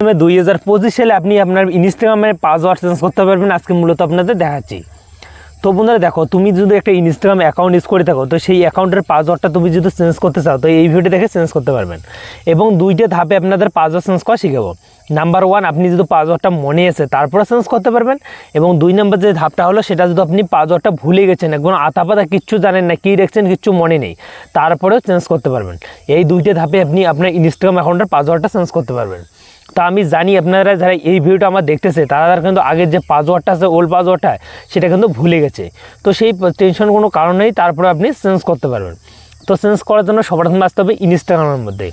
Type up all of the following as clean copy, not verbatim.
2025 সালে আপনি আপনার ইনস্টাগ্রামের পাসওয়ার্ড চেঞ্জ করতে পারবেন। আজকে মূলত আপনাদের দেখাচ্ছি। তো বন্ধুরা দেখো, তুমি যদি একটা ইনস্টাগ্রাম অ্যাকাউন্ট ইউজ করে থাকো, তো সেই অ্যাকাউন্টের পাসওয়ার্ডটা তুমি যদি চেঞ্জ করতে চাও, তো এই ভিডিও দেখে চেঞ্জ করতে পারবেন। এবং দুইটা ধাপে আপনাদের পাসওয়ার্ড চেঞ্জ করা শিখাবো। নাম্বার 1, আপনি যদি পাসওয়ার্ডটা মনে আছে তারপরে চেঞ্জ করতে পারবেন। এবং 2 নম্বর যে ধাপটা হলো, সেটা যদি আপনি পাসওয়ার্ডটা ভুলে গেছেন, একদম আতাপাতা কিচ্ছু জানেন না, কী দেখছেন কিচ্ছু মনে নেই, তারপরেও চেঞ্জ করতে পারবেন। এই দুইটা ধাপে আপনি আপনার ইনস্টাগ্রাম অ্যাকাউন্টের পাসওয়ার্ডটা চেঞ্জ করতে পারবেন। তা আমি জানি আপনারা যারা এই ভিডিওটা আমার দেখতেছে, তারা কিন্তু আগের যে পাসওয়ার্ডটা আছে, ওল্ড পাসওয়ার্ডটা, সেটা কিন্তু ভুলে গেছে। তো সেই টেনশন কোনো কারণ নেই, তারপরে আপনি চেঞ্জ করতে পারবেন। তো চেঞ্জ করার জন্য সবার প্রথমে আসতে হবে ইনস্টাগ্রামের মধ্যে।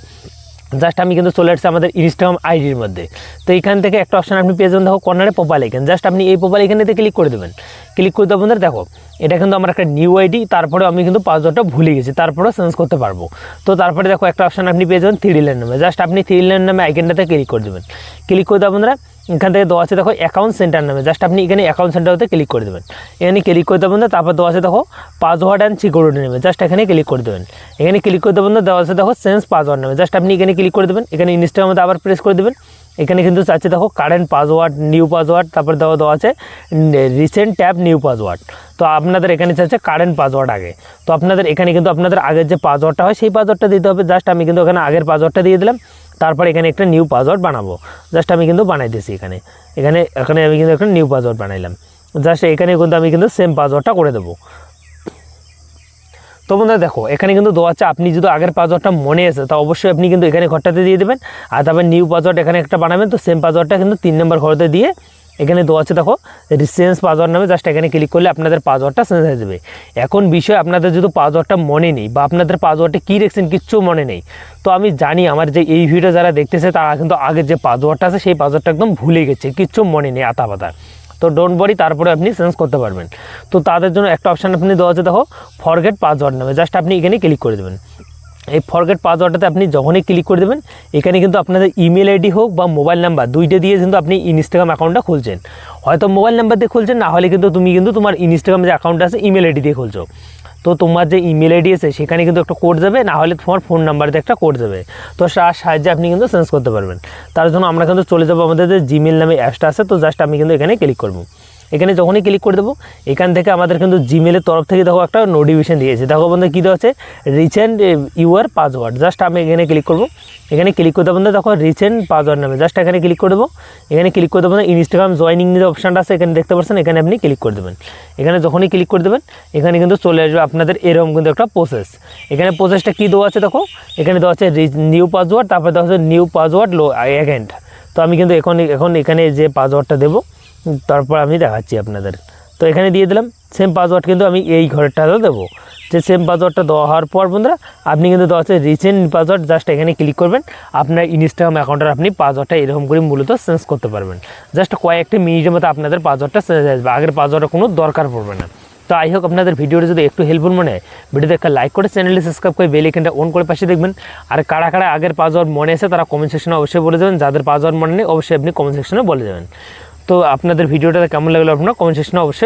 জাস্ট আমি কিন্তু চলে আসছি আমাদের ইনস্টাগ্রাম আইডির মধ্যে। তো এইখান থেকে একটা অপশান আপনি পেয়ে যাবেন, দেখো কর্নারে প্রোফাইল আইকন। জাস্ট আপনি এই প্রোফাইল আইকনেতে ক্লিক করে দেবেন। ক্লিক করে দেবেন, দেখো এটা কিন্তু আমার একটা নিউ আইডি, তারপরে আমি কিন্তু পাসওয়ার্ডটা ভুলে গেছি, তারপরেও চেঞ্জ করতে পারবো। তো তারপরে দেখো একটা অপশান আপনি পেয়ে যাবেন 3 লাইন নামে। জাস্ট আপনি 3 লাইন নামে আইকনটাতে ক্লিক করে দেবেন। ক্লিক করে দেবেন বন্ধুরা, এখান থেকে দেওয়া আছে দেখো অ্যাকাউন্ট সেন্টার নামে। জাস্ট আপনি এখানে অ্যাকাউন্ট সেন্টারতে ক্লিক করে দেবেন। এখানে ক্লিক করে দেবেন, তারপর দেওয়া আছে দেখো পাসওয়ার্ড অ্যান্ড সিকিউরিটি নেমে। জাস্ট এখানে ক্লিক করে দেবেন। এখানে ক্লিক করে দেবেন, দেওয়া আছে দেখো চেঞ্জ পাসওয়ার্ড নামে। জাস্ট আপনি এখানে ক্লিক করে দেবেন। এখানে ইনস্টাগ্রামের মধ্যে আবার প্রেস করে দেবেন। এখানে কিন্তু চাচ্ছে দেখো কারেন্ট পাসওয়ার্ড, নিউ পাসওয়ার্ড, তারপর দেওয়া আছে রিসেন্ট ট্যাব নিউ পাসওয়ার্ড। তো আপনাদের এখানে চাচ্ছে কারেন্ট পাসওয়ার্ড আগে। তো আপনাদের এখানে কিন্তু আপনাদের আগের যে পাসওয়ার্ডটা হয়, সেই পাসওয়ার্ডটা দিতে হবে। জাস্ট আমি কিন্তু এখানে আগের পাসওয়ার্ডটা দিয়ে দিলাম। তারপর এখানে একটা নিউ পাসওয়ার্ড বানাবো। জাস্ট আমি কিন্তু বানাই দিয়েছি এখানে এখানে এখানে আমি কিন্তু একটা নিউ পাসওয়ার্ড বানাইলাম। জাস্ট এখানে কিন্তু আমি কিন্তু সেম পাসওয়ার্ডটা করে দেবো। তো বন্ধুরা দেখো, এখানে কিন্তু দেওয়া আছে, আপনি যদি আগের পাসওয়ার্ডটা মনে আছে, তা অবশ্যই আপনি কিন্তু এখানে ঘরটাতে দিয়ে দেবেন। আর তারপর নিউ পাসওয়ার্ড এখানে একটা বানাবেন। তো সেম পাসওয়ার্ডটা কিন্তু 3 নম্বর ঘরতে দিয়ে এখানে দেওয়া আছে দেখো চেঞ্জ পাসওয়ার্ড নামে। জাস্ট এখানে ক্লিক করলে আপনাদের পাসওয়ার্ডটা চেঞ্জ হয়ে যাবে। এখন বিষয়, আপনাদের যদি পাসওয়ার্ডটা মনে নেই, বা আপনাদের পাসওয়ার্ডে কী রেখেছেন কিচ্ছু মনে নেই, তো আমি জানি আমার যে এই ভিডিও যারা দেখতেছে, তারা কিন্তু আগের যে পাসওয়ার্ডটা আছে, সেই পাসওয়ার্ডটা একদম ভুলে গেছে, কিচ্ছু মনে নেই, আতাপাতা। তো ডোন্ট ওয়ারি, তারপরে আপনি চেঞ্জ করতে পারবেন। তো তাদের জন্য একটা অপশান আপনি দেওয়া আছে দেখো ফরগেট পাসওয়ার্ড নামে। জাস্ট আপনি এখানে ক্লিক করে দেবেন। এই ফরগেট পাসওয়ার্ডটাতে আপনি যখনই ক্লিক করে দেবেন, এখানে কিন্তু আপনাদের ইমেল আইডি হোক বা মোবাইল নাম্বার, দুইটা দিয়ে কিন্তু আপনি ইনস্টাগ্রাম অ্যাকাউন্টটা খুলছেন। হয়তো মোবাইল নাম্বার দিয়ে খুলছেন, না হলে কিন্তু তুমি কিন্তু তোমার ইনস্টাগ্রাম যে অ্যাকাউন্ট আছে, ইমেল আইডি দিয়ে খুলছো। তো তোমার যে ইমেল আইডি আছে, সেখানে কিন্তু একটা কোড যাবে, না হলে তোমার ফোন নাম্বারে একটা কোড যাবে। তো তার সাহায্যে আপনি কিন্তু চেঞ্জ করতে পারবেন। তার জন্য আমরা কিন্তু চলে যাবো আমাদের যে জিমেল নামে অ্যাপসটা আছে। তো জাস্ট আমি কিন্তু এখানে ক্লিক করবো। এখানে যখনই ক্লিক করে দেবো, এখান থেকে আমাদের কিন্তু জিমেলের তরফ থেকে দেখো একটা নোটিফিকেশন দিয়েছে। দেখো বন্ধু কী দেওয়া আছে, রিসেন্ট ইউর পাসওয়ার্ড। জাস্ট আমি এখানে ক্লিক করবো। এখানে ক্লিক করতে বন্ধু দেখো রিসেন্ট পাসওয়ার্ড নামে। জাস্ট এখানে ক্লিক করে দেবো। এখানে ক্লিক করে দেবো, ইনস্টাগ্রাম জয়েনিং যে অপশানটা আছে এখানে দেখতে পাচ্ছেন, এখানে আপনি ক্লিক করে দেবেন। এখানে যখনই ক্লিক করে দেবেন, এখানে কিন্তু চলে আসবে আপনাদের এরকম কিন্তু একটা প্রসেস। এখানে প্রসেসটা কী দেওয়া আছে দেখো, এখানে দেওয়া আছে নিউ পাসওয়ার্ড, তারপর দেওয়া আছে নিউ পাসওয়ার্ড অ্যাগেন্ট। তো আমি কিন্তু এখন এখানে যে পাসওয়ার্ডটা দেবো, তারপর আমি দেখাচ্ছি আপনাদের। তো এখানে দিয়ে দিলাম সেম পাসওয়ার্ড, কিন্তু আমি এই ঘরেরটাতেও দেবো। যে সেম পাসওয়ার্ডটা দেওয়া হওয়ার পর বন্ধুরা, আপনি কিন্তু দেওয়া আছে রিসেন্ট পাসওয়ার্ড। জাস্ট এখানে ক্লিক করবেন। আপনার ইনস্টাগ্রাম অ্যাকাউন্টের আপনি পাসওয়ার্ডটা এরকম করে মূলত চেঞ্জ করতে পারবেন। জাস্ট কয়েকটি মিনিটের মতো আপনাদের পাসওয়ার্ডটা চেঞ্জ হয়ে যাবে, আগের পাসওয়ার্ডের কোনো দরকার পড়বে না। তো আই হোক আপনাদের ভিডিওটা যদি একটু হেল্পফুল মনে হয়, ভিডিওতে একটা লাইক করে চ্যানেলটি সাবস্ক্রাইব করে বেল আইকনটা অন করে পাশে দেখবেন। আর কারা কারা আগের পাসওয়ার্ড মনে আছে, তারা কমেন্ট সেকশনে অবশ্যই বলে যাবেন। যাদের পাসওয়ার্ড মনে নেই, অবশ্যই আপনি কমেন্ট সেকশনে বলে যাবেন। তো আপনাদের ভিডিওটা কেমন লাগলো আপনারা কমেন্ট সেকশনে অবশ্যই